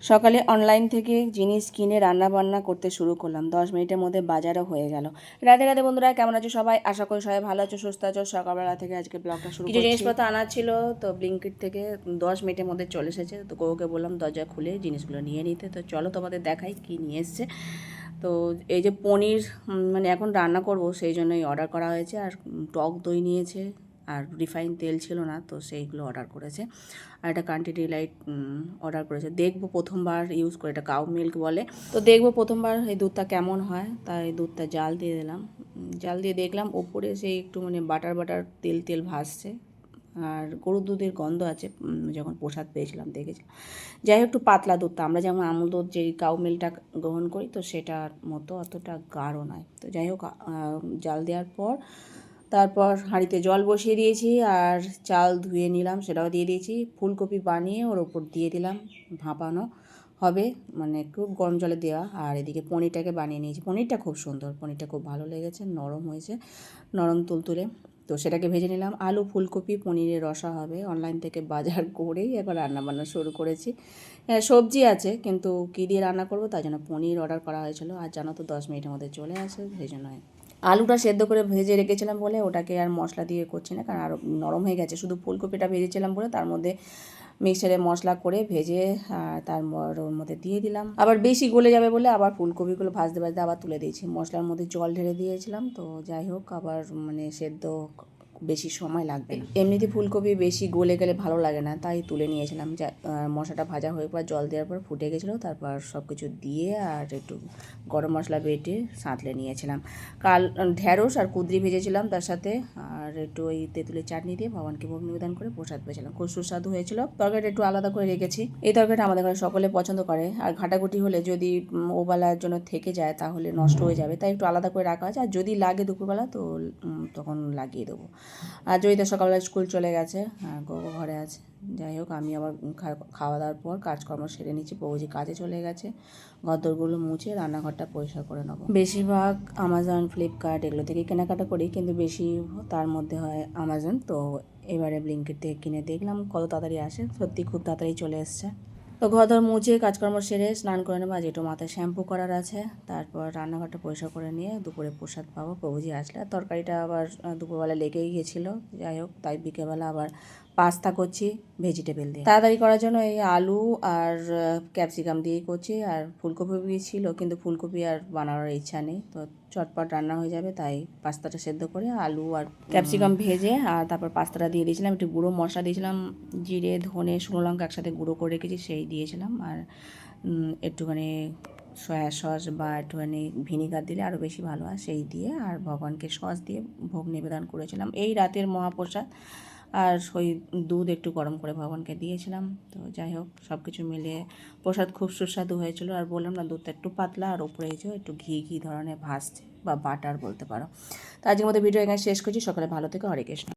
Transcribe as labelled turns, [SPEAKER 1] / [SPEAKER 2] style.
[SPEAKER 1] সকালে অনলাইন থেকে জিনিস কিনে রান্না বান্না করতে শুরু করলাম। 10 মিনিটের মধ্যে বাজারও হয়ে গেল। রাধে রাধে বন্ধুরা, কেমন আছো সবাই? আশা করি সবাই ভালো আছো, সুস্থ আছো। সকালবেলা থেকে আজকে ব্লগটা শুরু করছি। কিছু জিনিসপত্র আনার ছিল, তো ব্লিঙ্কিট থেকে 10 মিনিটের মধ্যে চলে এসেছে। তো গৌকে বললাম দরজা খুলে জিনিসগুলো নিয়ে নিতে। তো চলো তোমাদের দেখাই কি নিয়ে এসছে। তো এই যে পনির, মানে এখন রান্না করব সেই জন্যই অর্ডার করা হয়েছে। আর টক দই নিয়েছে, আর রিফাইন তেল ছিল না, তো সেইগুলো অর্ডার করেছে। আর একটা কান্ট্রি ডিলাইট অর্ডার করেছে। দেখবো প্রথমবার ইউজ করে, এটা কাউ মিল্ক বলে। তো দেখবো প্রথমবার এই দুধটা কেমন হয়। তাই দুধটা জাল দিয়ে দিলাম। জাল দিয়ে দেখলাম ওপরে সেই একটু মানে বাটার বাটার তেল তেল ভাসছে, আর গরুর দুধের গন্ধ আছে। যখন প্রসাদ পেয়েছিলাম দেখেছি। যাই হোক, একটু পাতলা দুধটা, আমরা যেমন আমুল দুধ যেই কাউ মিল্কটা গ্রহণ করি, তো সেটার মতো অতটা গাঢ় নয়। তো যাই হোক, জাল দেওয়ার পর তারপর হাঁড়িতে জল বসিয়ে দিয়েছি, আর চাল ধুয়ে নিলাম, সেটাও দিয়ে দিয়েছি। ফুলকপি বানিয়ে ওর ওপর দিয়ে দিলাম, ভাপানো হবে, মানে একটু গরম জলে দেওয়া। আর এদিকে পনিরটাকে বানিয়ে নিয়েছি। পনিরটা খুব সুন্দর, পনিরটা খুব ভালো লেগেছে, নরম হয়েছে, নরম তুলতুলে। তো সেটাকে ভেজে নিলাম। আলু ফুলকপি পনিরের রসা হবে। অনলাইন থেকে বাজার করেই এবার রান্নাবান্না শুরু করেছি। সবজি আছে, কিন্তু কী দিয়ে রান্না করবো তাই জন্য পনির অর্ডার করা হয়েছিল। আর জানো তো 10 মিনিটের মধ্যে চলে আসে, সেই জন্য আলুটা সেদ্ধ করে ভেজে রেখেছিলাম বলে ওটাকে আর মশলা দিয়ে করছি না, কারণ আরও নরম হয়ে গেছে। শুধু ফুলকপিটা ভেজেছিলাম বলে তার মধ্যে মিক্সারে মশলা করে ভেজে তারপর ওর মধ্যে দিয়ে দিলাম। আবার বেশি গলে যাবে বলে আবার ফুলকপিগুলো ভাজতে ভাজতে আবার তুলে দিয়েছি। মশলার মধ্যে জল ঢেলে দিয়েছিলাম, তো যাই হোক, আবার মানে সেদ্ধ বেশি সময় লাগবে না। এমনিতে ফুলকপি বেশি গলে গেলে ভালো লাগে না, তাই তুলে নিয়েছিলাম। মশলাটা ভাজা হয়ে পর জল দেওয়ার পর ফুটে গেছিলো, তারপর সব কিছু দিয়ে আর একটু গরম মশলা বেটে সাঁতলে নিয়েছিলাম। ঢ্যাঁড়স আর কুঁদরি ভেজেছিলাম তার সাথে, আর একটু ওই তেঁতুলের চাটনি দিয়ে ভগবানকে ভোগ নিবেদন করে প্রসাদ পেয়েছিলাম। খুব সুস্বাদু হয়েছিল। তরকারিটা একটু আলাদা করে রেখেছি। এই তরকারিটা আমাদের ঘরে সকলে পছন্দ করে, আর ঘাটাঘুটি হলে যদি ওবেলার জন্য থেকে যায় তাহলে নষ্ট হয়ে যাবে, তাই একটু আলাদা করে রাখা আছে। আর যদি লাগে দুপুরবেলা তো তখন লাগিয়ে দেবো। আর জয়িতা সকালবেলা স্কুল চলে গেছে, আর গগো ঘরে আছে। যাই হোক, আমি আবার খাওয়া দাওয়ার পর কাজকর্ম সেরে নিচ্ছি। বৌজি কাজে চলে গেছে, ঘরদোরগুলো মুছে রান্নাঘরটা পরিষ্কার করে নেবো। বেশিরভাগ আমাজন ফ্লিপকার্ট এগুলো থেকে কেনাকাটা করি, কিন্তু বেশি তার মধ্যে হয় আমাজন। তো এবারে ব্লিঙ্কিট থেকে কিনে দেখলাম কত তাড়াতাড়ি আসে। সত্যি খুব তাড়াতাড়ি চলে এসছে। তো ঘর মুছে কাজকর্ম সেরে স্নান করে নেবো। আজ একটু মাথায় শ্যাম্পু করার আছে। তারপর রান্নাঘরটা পরিষ্কার করে নিয়ে দুপুরে প্রসাদ পাবো প্রভুজি আসলে। তরকারিটা আবার দুপুরবেলা লেগেই গেছিলো। যাই হোক, তাই বিকেলবেলা আবার পাস্তা করছি ভেজিটেবল দিয়ে। তাড়াতাড়ি করার জন্য এই আলু আর ক্যাপসিকাম দিয়েই করছি। আর ফুলকপি ছিল, কিন্তু ফুলকপি আর বানানোর ইচ্ছা নেই, তো চটপট রান্না হয়ে যাবে। তাই পাস্তাটা সেদ্ধ করে আলু আর ক্যাপসিকাম ভেজে আর তারপর পাস্তাটা দিয়ে দিয়েছিলাম। একটু গুঁড়ো মশলা দিয়েছিলাম, জিরে ধনে শুকনো লঙ্কা একসাথে গুঁড়ো করে রেখেছি, সেই দিয়েছিলাম। আর একটুখানি সয়া সস বা একটুখানি ভিনিগার দিলে আরও বেশি ভালো হয়, সেই দিয়ে আর ভগবানকে সস দিয়ে ভোগ নিবেদন করেছিলাম। এই রাতের মহাপ্রসাদ। আর ওই দুধ একটু গরম করে ভগবানকে দিয়েছিলাম। তো যাই হোক, সব কিছু মিলিয়ে প্রসাদ খুব সুস্বাদু হয়েছিল। আর বললাম না, দুধটা একটু পাতলা, আর ওপরে একটু ঘি ঘি ধরনের ভাসছে, বা বাটার বলতে পারো। তো আজকের মতো ভিডিও এখানে শেষ করছি। সকালে ভালো থেকে, হরে কৃষ্ণ।